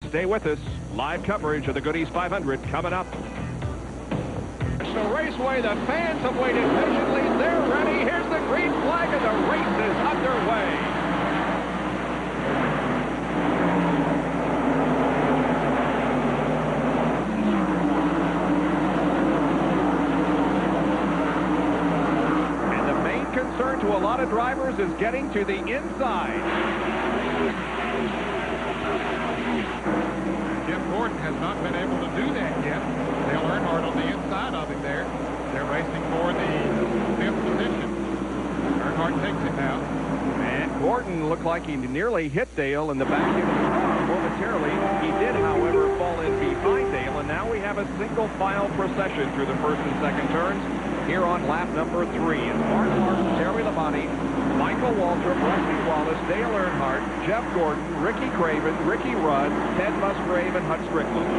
Stay with us. Live coverage of the Goodies 500 coming up. The raceway, the fans have waited patiently. They're ready. Here's the green flag, and the race is underway. And the main concern to a lot of drivers is getting to the inside. Jeff Gordon has not been able to do that yet. Dale Earnhardt on the inside of him there. They're racing for the 5th position. Earnhardt takes it now. And Gordon looked like he nearly hit Dale in the back end of the car momentarily. He did, however, fall in behind Dale, and now we have a single file procession through the first and second turns here on lap number 3. And Mark Martin, Terry Labonte, Michael Waltrip, Rusty Wallace, Dale Earnhardt, Jeff Gordon, Ricky Craven, Ricky Rudd, Ted Musgrave, and Hut Strickland.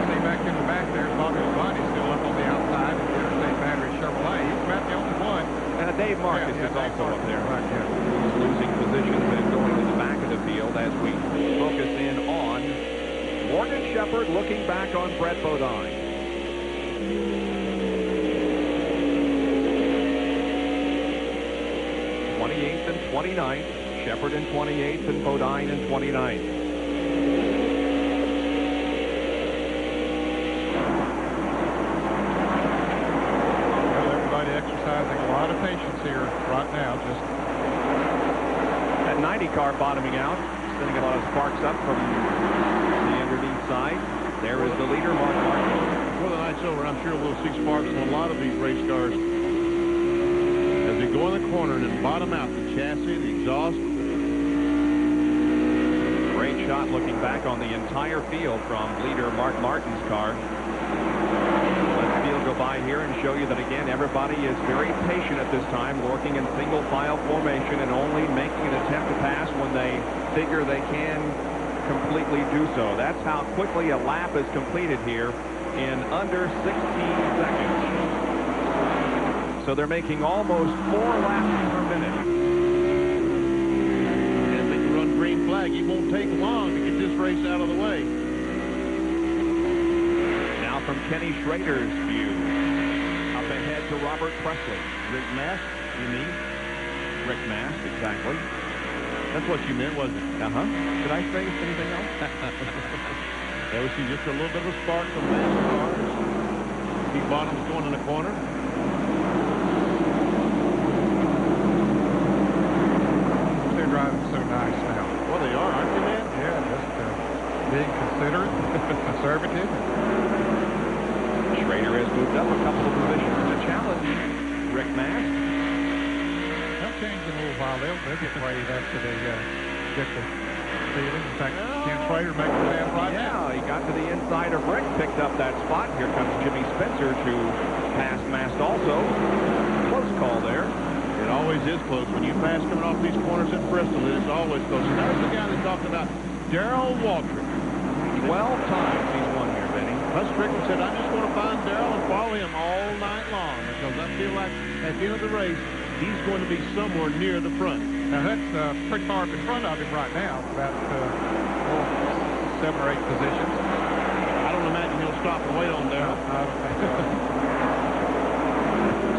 See back in the back there, Bobby Labonte still up on the outside of the Interstate Battery Chevrolet. He's about the only one. Dave Marcus is also up there. Right, yeah. He's losing positions and going to the back of the field as we focus in on Morgan Shepherd looking back on Brett Bodine. 28th and 29th. Shepherd in 28th and Bodine in 29th. Well, everybody exercising a lot of patience here right now. Just that 90 car bottoming out, sending a lot of sparks up from the underneath side. There is the leader, Mark Martin. Before the night's over, I'm sure we'll see sparks on a lot of these race cars. As they go in the corner and then bottom out, the chassis, the exhaust. Great shot looking back on the entire field from leader Mark Martin's car. Let the field go by here and show you that, again, everybody is very patient at this time, working in single file formation and only making an attempt to pass when they figure they can completely do so. That's how quickly a lap is completed here in under 16 seconds. So they're making almost 4 laps per minute. And they can run green flag. It won't take long to get this race out of the way. Now from Kenny Schrader's view, up ahead to Robert Presley. Rick Mast, you mean? Rick Mast, exactly. That's what you meant, wasn't it? Uh-huh. Did I say anything else? There we see just a little bit of a spark from Mast's car. See Bottom's going in the corner. they're driving so nice now. Well, they are, aren't they, man? Yeah, just being considerate, conservative. Schrader has moved up a couple of positions to challenge Rick Mast. They'll change in a little while. They'll get ready after they get the feeling. In fact, Ken Schrader makes a pass right now. Yeah, he got to the inside of Rick, picked up that spot. Here comes Jimmy Spencer to pass Mast also. Close call there. It always is close. When you pass coming off these corners at Bristol, it's always close. And there's the guy that talked about, Darrell Waltrip. 12 times he's won here, Benny. Hut Strickland said, I'm just going to find Darrell and follow him all night long because I feel like at the end of the race, he's going to be somewhere near the front. Now, that's pretty far up in front of him right now, about 7 or 8 positions. I don't imagine he'll stop and wait on Darrell. I don't think so.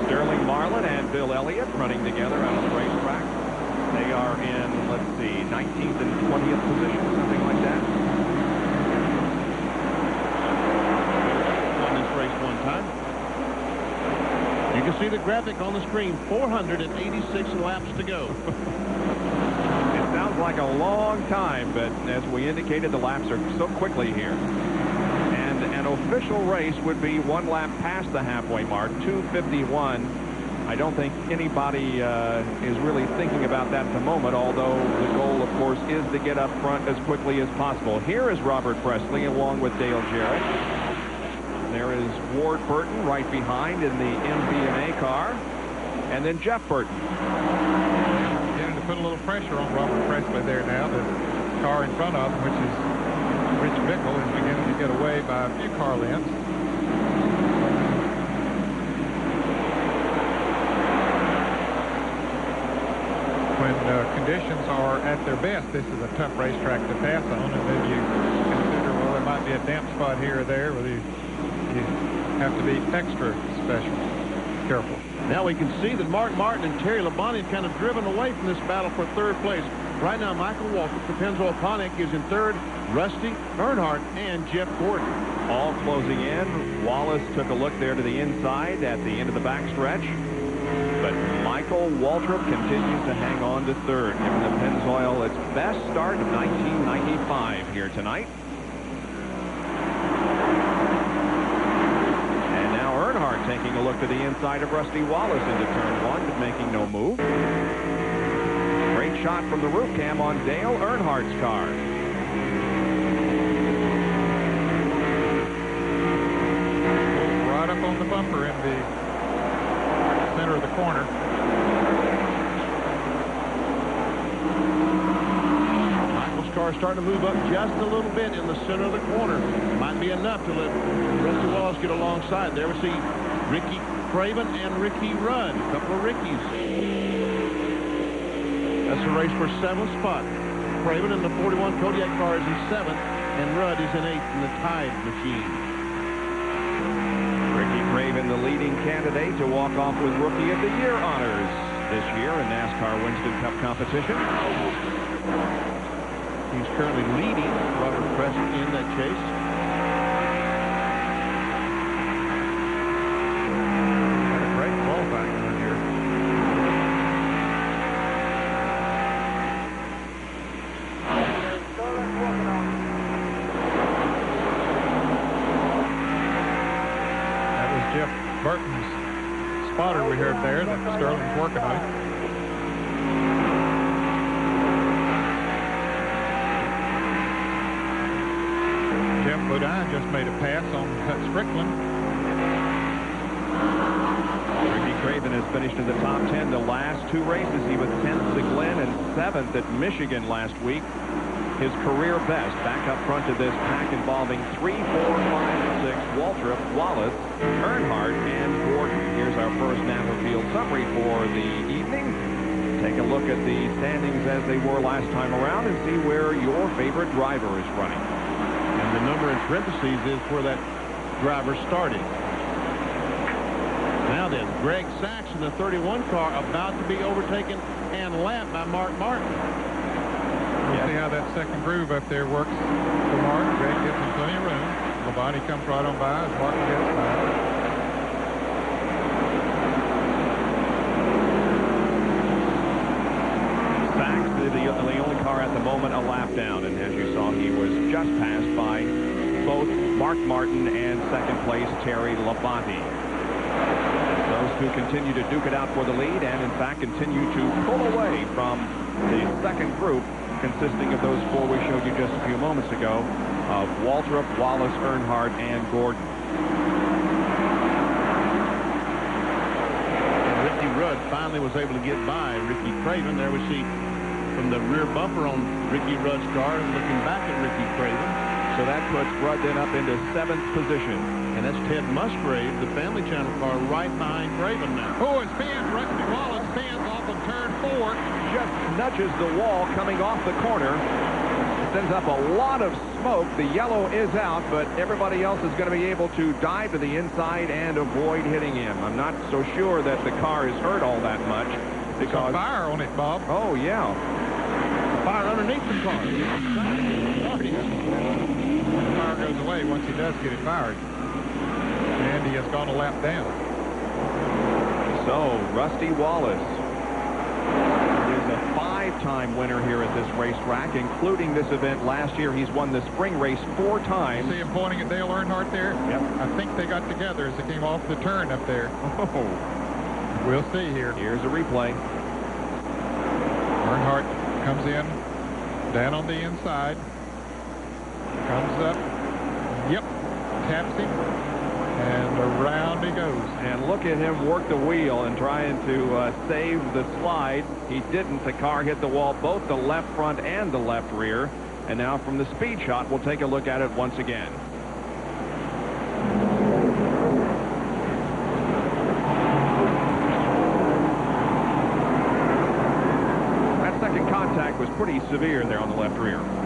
Sterling Marlin and Bill Elliott running together out on the racetrack. They are in, let's see, 19th and 20th position, something like that. On this race one time. You can see the graphic on the screen, 486 laps to go. It sounds like a long time, but as we indicated, the laps are so quickly here. And an official race would be 1 lap past the halfway mark, 2:51. I don't think anybody is really thinking about that at the moment, although the goal, of course, is to get up front as quickly as possible. Here is Robert Presley along with Dale Jarrett. There is Ward Burton right behind in the MVMA car. And then Jeff Burton. Beginning to put a little pressure on Robert Presley there now. The car in front of him, which is Rich Bickle, is beginning to get away by a few car lengths. when conditions are at their best, this is a tough racetrack to pass on, and then you consider, well, there might be a damp spot here or there, where you have to be extra special, careful. Now we can see that Mark Martin and Terry Labonte have kind of driven away from this battle for third place. Right now, Michael Waltrip, Penzo Oponic is in third, Rusty Earnhardt, and Jeff Gordon. All closing in. Wallace took a look there to the inside at the end of the backstretch. But Michael Waltrip continues to hang on to third, giving the Pennzoil its best start of 1995 here tonight. And now Earnhardt taking a look to the inside of Rusty Wallace into turn one, but making no move. Great shot from the roof cam on Dale Earnhardt's car. Right up on the bumper in the center of the corner. Michael's car starting to move up just a little bit in the center of the corner. Might be enough to let Rusty Wallace get alongside. There we see Ricky Craven and Ricky Rudd. A couple of Rickies. That's a race for seventh spot. Craven in the 41 Kodiak car is in seventh, and Rudd is in eighth in the Tide machine. Ricky Craven, the leading candidate to walk off with Rookie of the Year honors this year in NASCAR Winston Cup competition. He's currently leading Robert Preston in that chase. Had a great qualifying run here. That was Jeff Burton's spotter we heard there that Sterling's working on. Jeff Bodine just made a pass on Strickland. Ricky Craven has finished in the top 10 the last two races. He was 10th at Glen and 7th at Michigan last week. His career best back up front of this pack involving 3, 4, 5, and 6, Waltrip, Wallace, Earnhardt, and Gordon. Here's our first Napa Field summary for the evening. Take a look at the standings as they were last time around and see where your favorite driver is running. And the number in parentheses is where that driver started. Now then, Greg Sachs in the 31 car about to be overtaken and lapped by Mark Martin. We'll see how that second groove up there works for Mark. Greg gives him plenty of room. Labonte comes right on by as Martin gets by. Sachs is the only car at the moment a lap down, and as you saw, he was just passed by both Mark Martin and second place Terry Labonte. Those two continue to duke it out for the lead and in fact continue to pull away from the second group consisting of those four we showed you just a few moments ago of Waltrip, Wallace, Earnhardt, and Gordon. And Ricky Rudd finally was able to get by Ricky Craven. There we see from the rear bumper on Ricky Rudd's car looking back at Ricky Craven. So that puts Rudd then up into 7th position. And that's Ted Musgrave, the Family Channel car, right behind Craven now. Oh, it spins. Rusty Wallace spins off of turn 4. Just nudges the wall coming off the corner. Sends up a lot of smoke. The yellow is out, but everybody else is going to be able to dive to the inside and avoid hitting him. I'm not so sure that the car is hurt all that much. There's a fire on it, Bob. Oh, yeah. Fire underneath the car. The fire goes away once he does get it fired. And he has gone a lap down. So, Rusty Wallace is a 5-time winner here at this racetrack, including this event last year. He's won the spring race 4 times. See him pointing at Dale Earnhardt there? Yep. I think they got together as they came off the turn up there. Oh. We'll see here. Here's a replay. Earnhardt comes in, down on the inside. Comes up. Yep. Taps him. And around he goes. And look at him work the wheel and trying to save the slide. He didn't. The car hit the wall, both the left front and the left rear. And now from the speed shot, we'll take a look at it once again. pretty severe there on the left rear.